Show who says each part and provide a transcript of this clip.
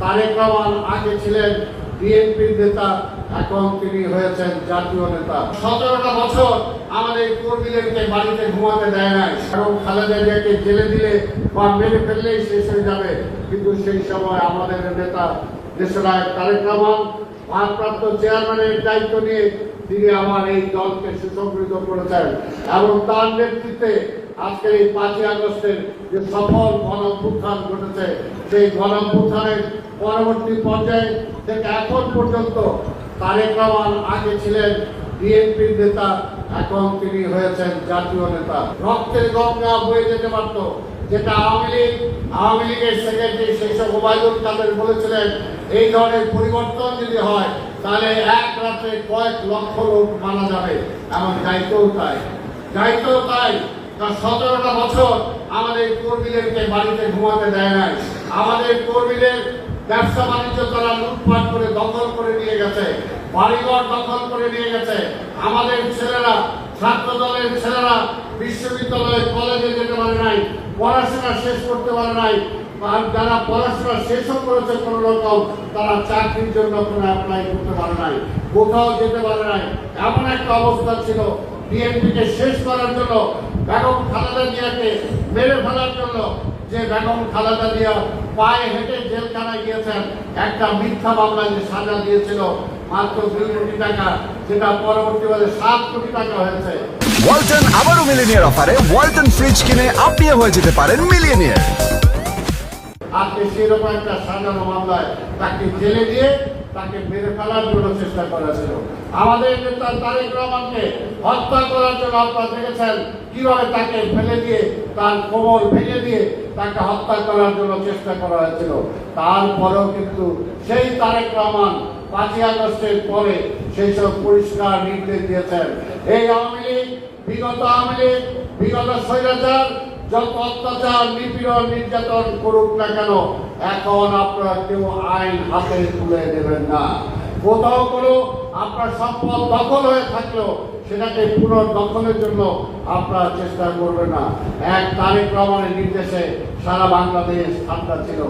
Speaker 1: তারেক রহমান আগে ছিলেন বিএনপির নেতা, এখন তিনি হয়েছেন জাতীয় নেতা। 17টা বছর আমাদের কর্মীদেরকে বাড়িতে ঘুমাতে দেয় নাই, এবং খালেদা জিয়াকে জেলে দিলে বা মেরে ফেললেই শেষ হয়ে যাবে। কিন্তু সেই সময় আমাদের নেতা দেশনায়ক তারেক রহমান ভারপ্রাপ্ত চেয়ারম্যানের দায়িত্ব নিয়ে তিনি আমার এই দলকে সুসংগঠিত করেছেন, এবং তার নেতৃত্বে আজকের এই 5ই আগস্টের যে সফল গণ অভ্যুত্থান ঘটেছে, সেই গণ অভ্যুত্থানের পরবর্তী পর্যায়ে থেকে এখন পর্যন্ত তারেক রহমান আগে ছিলেন বিএনপির নেতা, এখন তিনি হয়েছেন জাতীয় নেতা। রক্তের গঙ্গা বয়ে যেতে পারত, যেটা আওয়ামী লীগের সেক্রেটারি শেখ ওবায়দুল কাদের বলেছিলেন, এই ধরনের পরিবর্তন যদি হয় তাহলে এক রাতে কয়েক লক্ষ লোক মারা যাবে। এমন দায়িত্বও তাই 17টা বছর আমাদের কর্মীদেরকে বাড়িতে ঘুমাতে দেয় নাই। আমাদের কর্মীদের ব্যবসা বাণিজ্য তারা লুটপাট করে দখল করে নিয়ে গেছে, বাড়িঘর দখল করে নিয়ে গেছে। আমাদের ছেলেরা, ছাত্র দলের ছেলেরা বিশ্ববিদ্যালয়ে কলেজে যেতে পারে নাই, পড়াশোনা শেষ করতে পারে নাই। আর যারা পড়াশোনা শেষও করেছে কোনো রকম, তারা চাকরির জন্য কোনো অ্যাপ্লাই করতে পারে নাই, কোথাও যেতে পারে নাই। এমন একটা অবস্থা ছিল, বিএনপিকে শেষ করার জন্য, বেগম খালেদা জিয়াকে মেরে ফেলার জন্য, যে বেগম খালেদা জিয়া পায়ে হেঁটে জেলখানায় গিয়েছেন, একটা মিথ্যা মামলায় যে সাজা দিয়েছিল মাত্র 2 কোটি টাকা, যেটা পরবর্তীকালে 7 কোটি টাকা হয়েছে।
Speaker 2: ওয়ালটন আবারও মিলিনিয়ার অফারে ওয়ালটন ফ্রিজ কিনে আপনিও হয়ে যেতে পারেন মিলিয়নিয়ার।
Speaker 1: আজকে সেরকম একটা সাজানো মামলায় তাকে জেলে দিয়ে তাকে মেরে ফেলার জন্য চেষ্টা করা ছিল। আমাদের নেতা তারেক রহমানকে হত্যা করার জন্য আপনারা দেখেছেন কিভাবে তাকে ফেলে দিয়ে, তার কোমর ভেঙে দিয়ে তাকে হত্যা করার জন্য চেষ্টা করা হয়েছিল। তারপরেও কিন্তু সেই তারেক রহমান 5ই আগস্টের পরে সেই সব পরিষ্কার নির্দেশ দিয়েছেন, এই আওয়ামী লীগ, বিগত স্বৈরাচার যত অত্যাচার, নিপীড়ন, নির্যাতন করুক না কেন, এখন আপনারা কেউ আইন হাতে তুলে দেবেন না। কোথাও কোনো আপনার সম্পদ দখল হয়ে থাকলেও সেটাকে পুনর্দখলের জন্য আপনারা চেষ্টা করবেন না। এক তারেক রহমানের নির্দেশে সারা বাংলাদেশ ঠান্ডা ছিল।